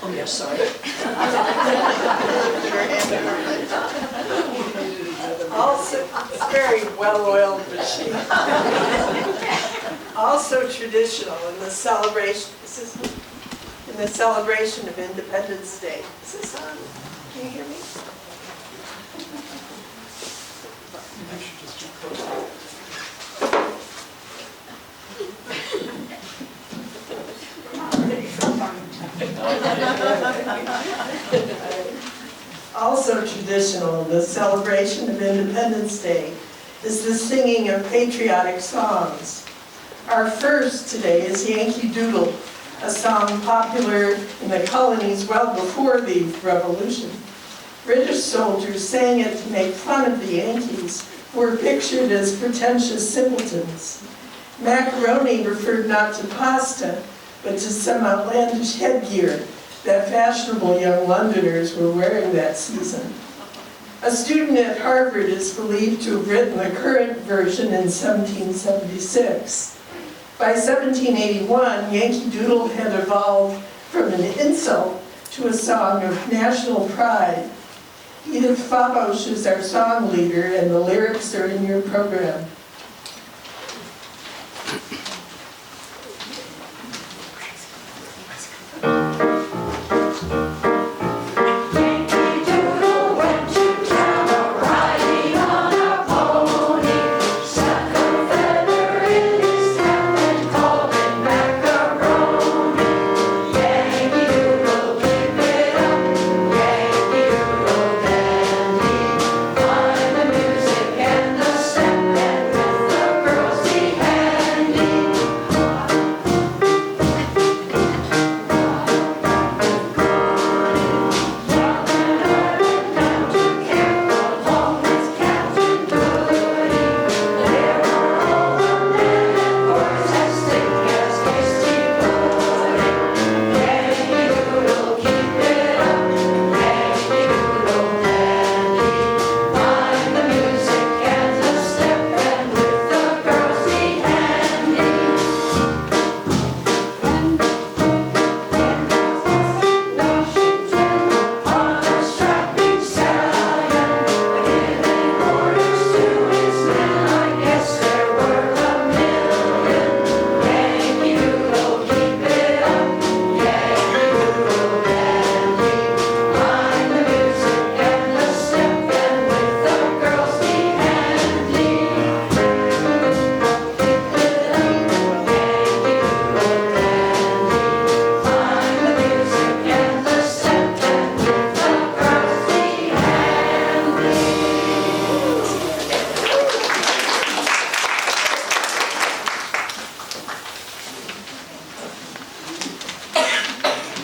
Oh, yes, sorry. Also, it's a very well-oiled machine. Also traditional in the celebration. In the celebration of Independence Day. Is this on? Can you hear me? Also traditional in the celebration of Independence Day is the singing of patriotic songs. Our first today is Yankee Doodle, a song popular in the colonies well before the Revolution. British soldiers sang it to make fun of the Yankees, who were pictured as pretentious simpletons. Macaroni referred not to pasta, but to some outlandish headgear that fashionable young Londoners were wearing that season. A student at Harvard is believed to have written the current version in 1776. By 1781, Yankee Doodle had evolved from an insult to a song of national pride. Edith Fabosh is our song leader, and the lyrics are in your program.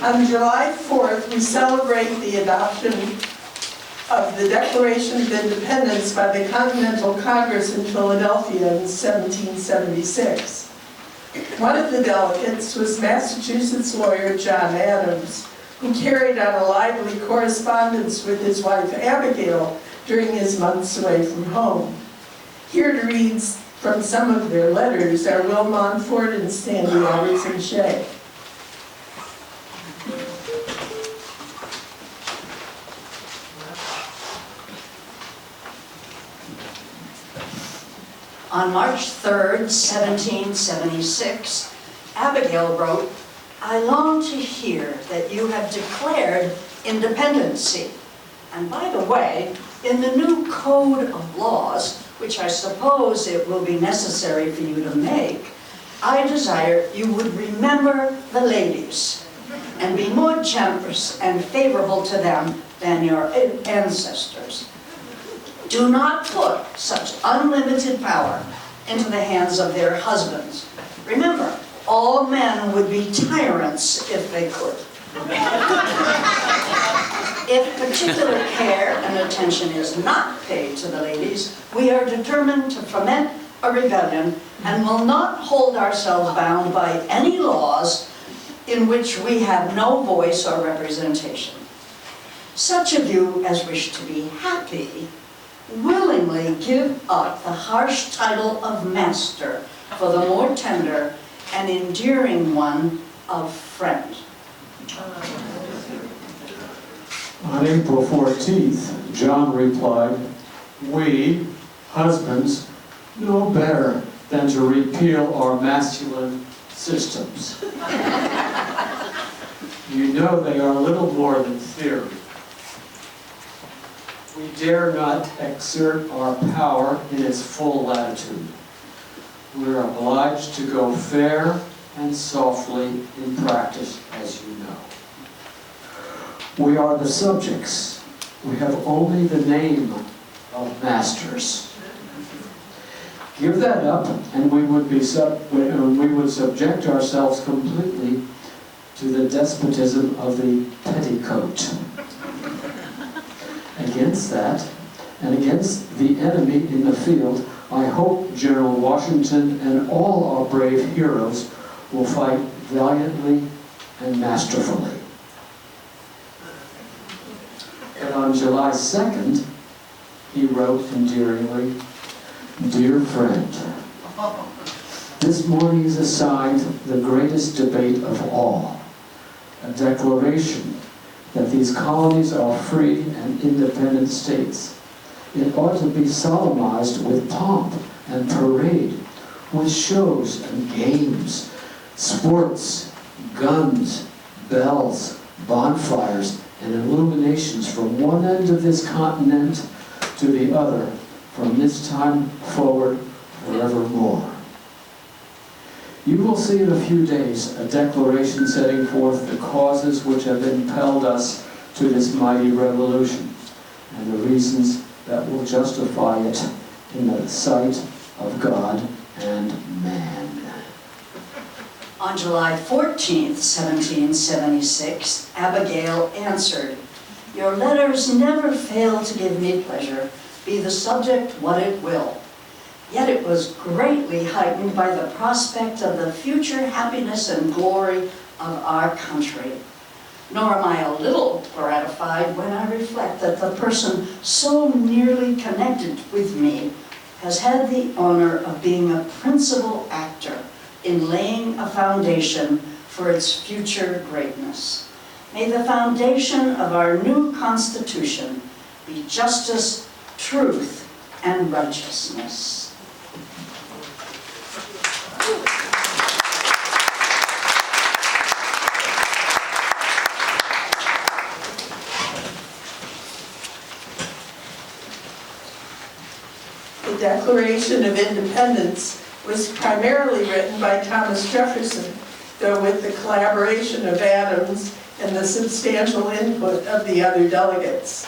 On July 4th, we celebrate the adoption of the Declaration of Independence by the Continental Congress in Philadelphia in 1776. One of the delegates was Massachusetts lawyer John Adams, who carried on a lively correspondence with his wife Abigail during his months away from home. Here to read from some of their letters are Will Montfort and Sandy Alderson Shea. On March 3rd, 1776, Abigail wrote, "I long to hear that you have declared independency. And by the way, in the new code of laws, which I suppose it will be necessary for you to make, I desire you would remember the ladies and be more generous and favorable to them than your ancestors. Do not put such unlimited power into the hands of their husbands. Remember, all men would be tyrants if they could. If particular care and attention is not paid to the ladies, we are determined to foment a rebellion and will not hold ourselves bound by any laws in which we have no voice or representation. Such of you as wish to be happy willingly give up the harsh title of master for the more tender an endearing one of friend. On April 14th, John replied, "We, husbands, know better than to repeal our masculine systems. You know they are little more than theory. We dare not exert our power in its full latitude. We are obliged to go fair and softly in practice, as you know. We are the subjects. We have only the name of masters. Give that up, and we would subject ourselves completely to the despotism of the petticoat. Against that, and against the enemy in the field, I hope General Washington and all our brave heroes will fight valiantly and masterfully." And on July 2nd, he wrote endearingly, "Dear friend, this morning is assigned the greatest debate of all, a declaration that these colonies are free and independent states. It ought to be solemnized with pomp and parade, with shows and games, sports, guns, bells, bonfires, and illuminations from one end of this continent to the other, from this time forward forevermore. You will see in a few days a declaration setting forth the causes which have impelled us to this mighty revolution, and the reasons that will justify it in the sight of God and man." On July 14th, 1776, Abigail answered, "Your letters never fail to give me pleasure, be the subject what it will. Yet it was greatly heightened by the prospect of the future happiness and glory of our country. Nor am I a little gratified when I reflect that the person so nearly connected with me has had the honor of being a principal actor in laying a foundation for its future greatness. May the foundation of our new Constitution be justice, truth, and righteousness." The Declaration of Independence was primarily written by Thomas Jefferson, though with the collaboration of Adams and the substantial input of the other delegates.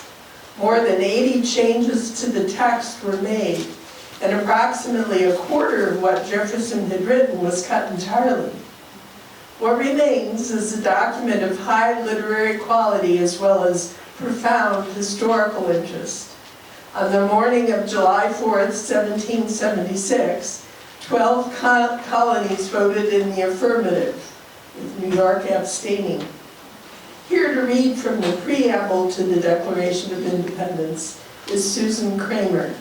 More than 80 changes to the text were made, and approximately a quarter of what Jefferson had written was cut entirely. What remains is a document of high literary quality as well as profound historical interest. On the morning of July 4th, 1776, 12 colonies voted in the affirmative, with New York abstaining. Here to read from the preamble to the Declaration of Independence is Susan Kramer.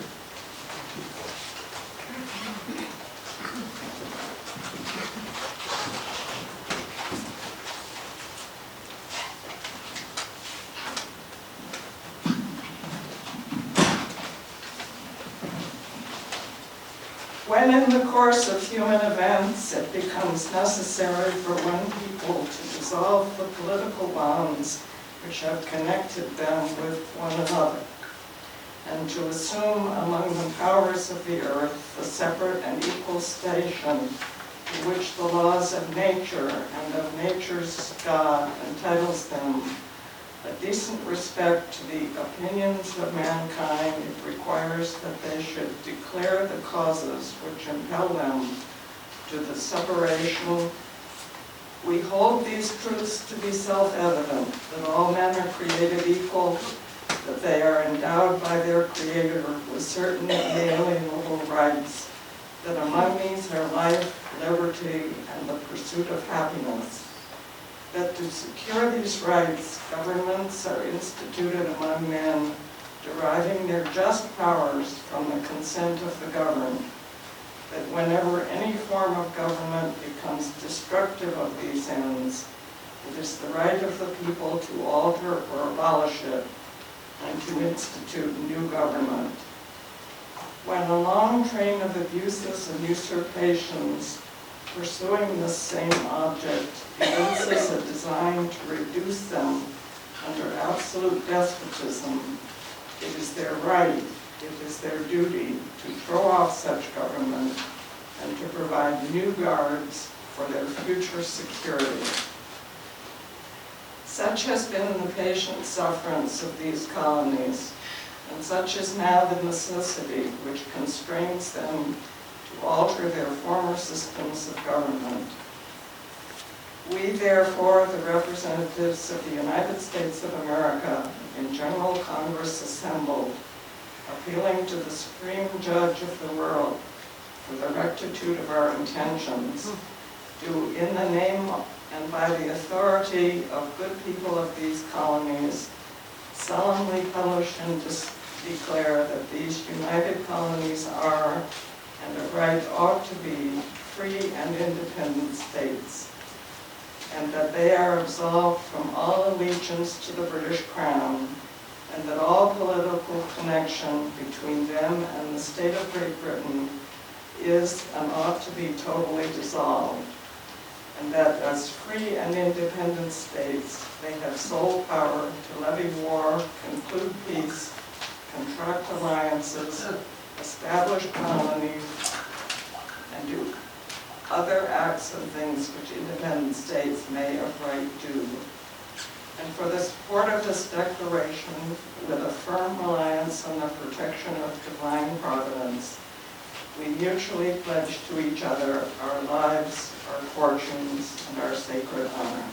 When in the course of human events it becomes necessary for one people to dissolve the political bonds which have connected them with one another, and to assume among the powers of the earth the separate and equal station to which the laws of nature and of nature's God entitles them, a decent respect to the opinions of mankind, it requires that they should declare the causes which impel them to the separation. We hold these truths to be self-evident, that all men are created equal, that they are endowed by their Creator with certain inalienable rights, that among these are life, liberty, and the pursuit of happiness, that to secure these rights, governments are instituted among men, deriving their just powers from the consent of the governed, that whenever any form of government becomes destructive of these ends, it is the right of the people to alter or abolish it and to institute new government. When a long train of abuses and usurpations pursuing this same object evinces a design to reduce them under absolute despotism, it is their right, it is their duty to throw off such government and to provide new guards for their future security. Such has been the patient sufferance of these colonies, and such is now the necessity which constrains them to alter their former systems of government. We, therefore, the representatives of the United States of America in General Congress assembled, appealing to the Supreme Judge of the world for the rectitude of our intentions, do in the name and by the authority of good people of these colonies solemnly publish and declare that these united colonies are, and of right ought to be, free and independent states, and that they are absolved from all allegiance to the British Crown, and that all political connection between them and the state of Great Britain is and ought to be totally dissolved, and that as free and independent states, they have sole power to levy war, conclude peace, contract alliances, establish colonies, and do other acts and things which independent states may of right do. And for the support of this declaration, with a firm reliance on the protection of divine providence, we mutually pledge to each other our lives, our fortunes, and our sacred honor.